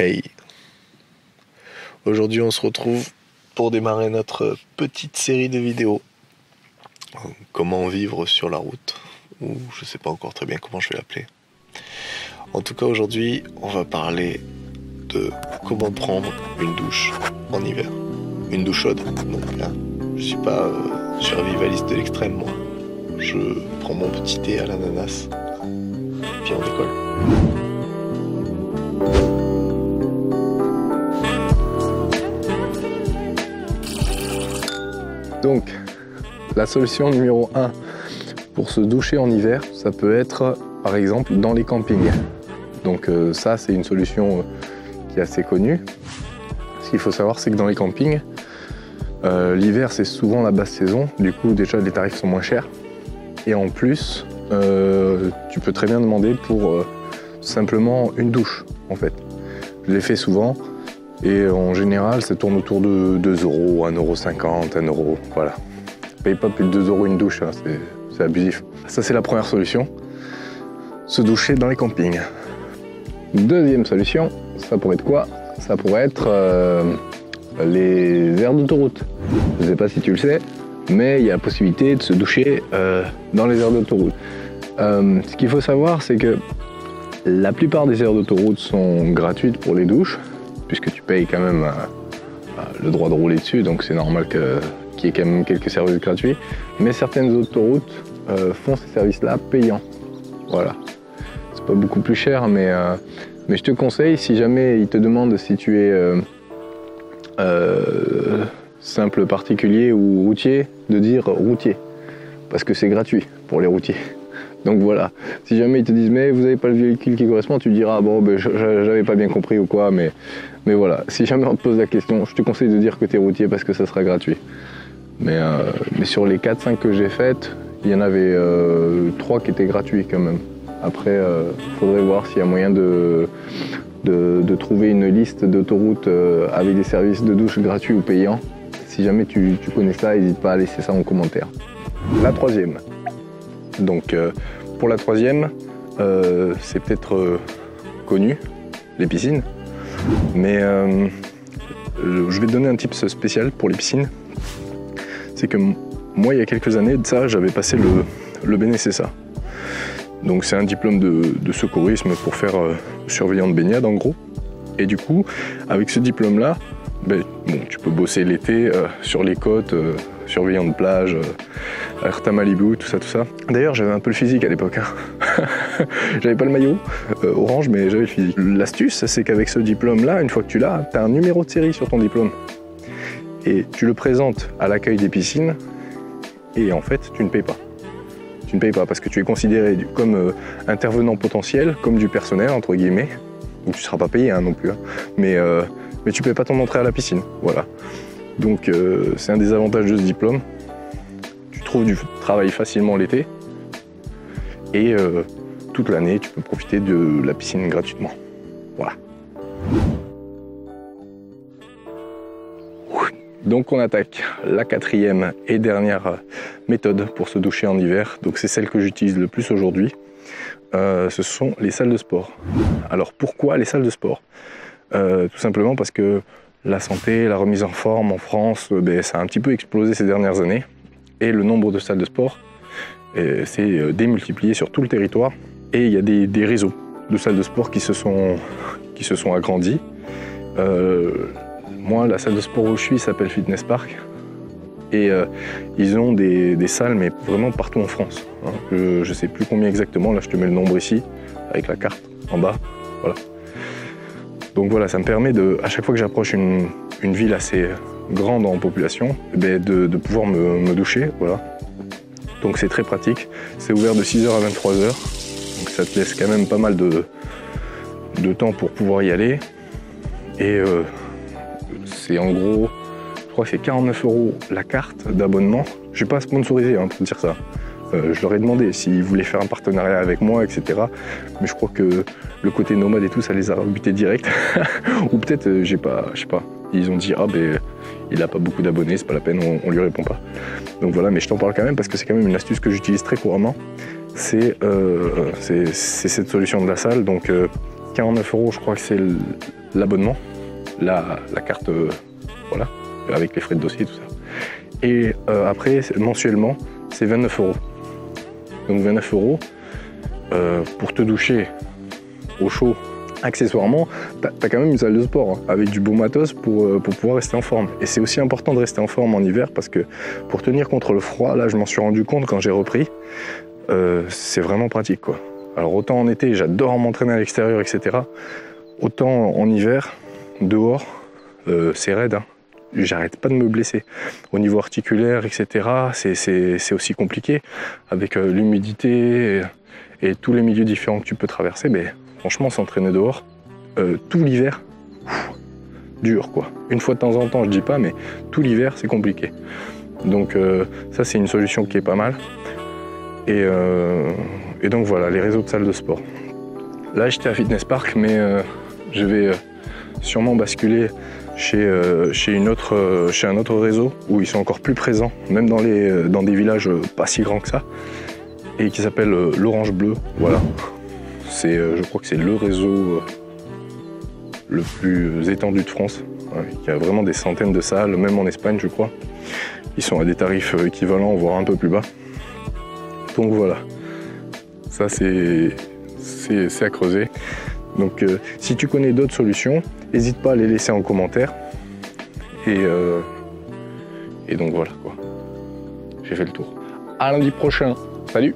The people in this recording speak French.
Hey! Aujourd'hui on se retrouve pour démarrer notre petite série de vidéos. Comment vivre sur la route, ou je sais pas encore très bien comment je vais l'appeler. En tout cas aujourd'hui on va parler de comment prendre une douche en hiver. Une douche chaude, non, hein. Je suis pas survivaliste de l'extrême moi. Je prends mon petit thé à l'ananas, puis on décolle. Donc, la solution numéro 1 pour se doucher en hiver, ça peut être par exemple dans les campings. Donc ça, c'est une solution qui est assez connue. Ce qu'il faut savoir, c'est que dans les campings, l'hiver, c'est souvent la basse saison. Du coup, déjà, les tarifs sont moins chers. Et en plus, tu peux très bien demander pour simplement une douche, en fait. Je l'ai fait souvent. Et en général, ça tourne autour de 2 €, 1,50 €, 1 €, voilà. Paye pas plus de 2 € une douche, hein, c'est abusif. Ça, c'est la première solution, se doucher dans les campings. Deuxième solution, ça pourrait être quoi? Ça pourrait être les aires d'autoroute. Je sais pas si tu le sais, mais il y a la possibilité de se doucher dans les aires d'autoroute. Ce qu'il faut savoir, c'est que la plupart des aires d'autoroute sont gratuites pour les douches, puisque tu payes quand même le droit de rouler dessus, donc c'est normal qu'il y ait quand même quelques services gratuits. Mais certaines autoroutes font ces services-là payants. Voilà. C'est pas beaucoup plus cher, mais je te conseille, si jamais ils te demandent si tu es simple particulier ou routier, de dire routier, parce que c'est gratuit pour les routiers. Donc voilà, si jamais ils te disent mais vous n'avez pas le véhicule qui correspond, tu diras bon ben j'avais pas bien compris ou quoi, mais voilà, si jamais on te pose la question, je te conseille de dire que tu es routier parce que ça sera gratuit. Mais sur les 4-5 que j'ai faites, il y en avait 3 qui étaient gratuits quand même. Après, faudrait voir s'il y a moyen de trouver une liste d'autoroutes avec des services de douche gratuits ou payants. Si jamais tu connais ça, n'hésite pas à laisser ça en commentaire. La troisième. Donc pour la troisième, c'est peut-être connu, les piscines, mais je vais te donner un tips spécial pour les piscines. C'est que moi, il y a quelques années de ça, j'avais passé le BNSSA. Donc c'est un diplôme de secourisme pour faire surveillant de baignade en gros. Et du coup, avec ce diplôme-là, ben, bon, tu peux bosser l'été sur les côtes, surveillant de plage, Alerta Malibu, tout ça. D'ailleurs, j'avais un peu le physique à l'époque. Hein. J'avais pas le maillot orange, mais j'avais le physique. L'astuce, c'est qu'avec ce diplôme-là, une fois que tu l'as, tu as un numéro de série sur ton diplôme. Et tu le présentes à l'accueil des piscines, et en fait, tu ne payes pas. Tu ne payes pas parce que tu es considéré comme intervenant potentiel, comme du personnel, entre guillemets. Donc tu ne seras pas payé hein, non plus. Hein. Mais tu ne payes pas ton entrée à la piscine. Voilà. Donc c'est un des avantages de ce diplôme. Tu trouves du travail facilement l'été. Et toute l'année, tu peux profiter de la piscine gratuitement. Voilà. Donc on attaque la quatrième et dernière méthode pour se doucher en hiver. Donc c'est celle que j'utilise le plus aujourd'hui. Ce sont les salles de sport. Alors pourquoi les salles de sport? Tout simplement parce que la santé, la remise en forme en France, ça a un petit peu explosé ces dernières années. Et le nombre de salles de sport s'est démultiplié sur tout le territoire. Et il y a des réseaux de salles de sport qui se sont agrandis. Moi, la salle de sport où je suis s'appelle Fitness Park. Et ils ont des salles, mais vraiment partout en France. Hein. Je ne sais plus combien exactement, là je te mets le nombre ici, avec la carte en bas. Voilà. Donc voilà, ça me permet à chaque fois que j'approche une ville assez grande en population, de pouvoir me doucher. Voilà. Donc c'est très pratique. C'est ouvert de 6 h à 23 h. Donc ça te laisse quand même pas mal de temps pour pouvoir y aller. Et c'est en gros, je crois que c'est 49 € la carte d'abonnement. Je ne suis pas sponsorisé hein, pour dire ça. Je leur ai demandé s'ils voulaient faire un partenariat avec moi, etc. Mais je crois que le côté nomade et tout, ça les a rebutés direct. Ou peut-être, je sais pas. Ils ont dit, ah ben, il n'a pas beaucoup d'abonnés, c'est pas la peine, on lui répond pas. Donc voilà, mais je t'en parle quand même parce que c'est quand même une astuce que j'utilise très couramment. C'est cette solution de la salle. Donc 49 €, je crois que c'est l'abonnement, la carte, voilà, avec les frais de dossier, tout ça. Et après, mensuellement, c'est 29 €. Donc 29 € pour te doucher au chaud. Accessoirement, t'as quand même une salle de sport hein, avec du beau matos pour pouvoir rester en forme. Et c'est aussi important de rester en forme en hiver parce que pour tenir contre le froid, là je m'en suis rendu compte quand j'ai repris, c'est vraiment pratique quoi. Alors autant en été, j'adore m'entraîner à l'extérieur, etc. Autant en hiver, dehors, c'est raide. Hein. J'arrête pas de me blesser. Au niveau articulaire, etc., c'est aussi compliqué avec l'humidité et tous les milieux différents que tu peux traverser. Mais franchement, s'entraîner dehors, tout l'hiver, dur quoi. Une fois de temps en temps, je dis pas, mais tout l'hiver, c'est compliqué. Donc ça, c'est une solution qui est pas mal. Et donc voilà, les réseaux de salles de sport. Là, j'étais à Fitness Park, mais je vais sûrement basculer chez un autre réseau où ils sont encore plus présents, même dans des villages pas si grands que ça, et qui s'appelle l'Orange Bleu. Voilà. Je crois que c'est le réseau le plus étendu de France. Il y a vraiment des centaines de salles, même en Espagne, je crois. Ils sont à des tarifs équivalents, voire un peu plus bas. Donc voilà, ça c'est à creuser. Donc si tu connais d'autres solutions, n'hésite pas à les laisser en commentaire. Et donc voilà quoi. J'ai fait le tour. À lundi prochain. Salut!